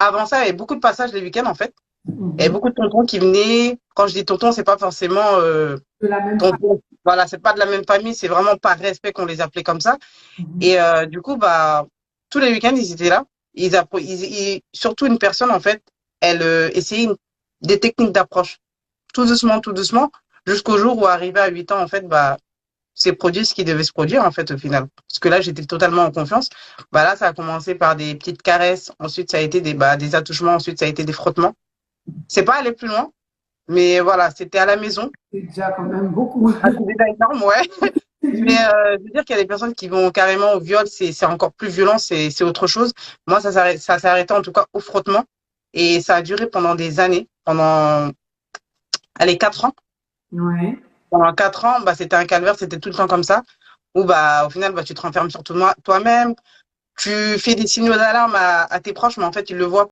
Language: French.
avant ça, il y avait beaucoup de passages les week-ends, en fait. Il y avait Mhm. beaucoup de tontons qui venaient. Quand je dis tonton, c'est pas forcément De la même famille. tonton. Voilà, c'est pas de la même famille, c'est vraiment par respect qu'on les appelait comme ça. Mhm. Et du coup, bah, tous les week-ends, ils étaient là. Surtout une personne, en fait, elle essayait des techniques d'approche. Tout doucement, jusqu'au jour où, arrivé à 8 ans, en fait, bah, c'est produit ce qui devait se produire, en fait, au final. Parce que là, j'étais totalement en confiance. Bah, là, ça a commencé par des petites caresses. Ensuite, ça a été des attouchements. Ensuite, ça a été des frottements. C'est pas aller plus loin, mais voilà, c'était à la maison. C'est déjà quand même beaucoup. Ah, c'est déjà énorme, ouais. Mais Oui. je veux dire qu'il y a des personnes qui vont carrément au viol, c'est encore plus violent, c'est autre chose. Moi, ça s'est arrêté en tout cas au frottement. Et ça a duré pendant des années, pendant, allez, 4 ans. Ouais. Pendant 4 ans, bah, c'était un calvaire, c'était tout le temps comme ça. Où, bah, au final, bah, tu te renfermes sur toi-même. Tu fais des signaux d'alarme à tes proches, mais en fait, ils le voient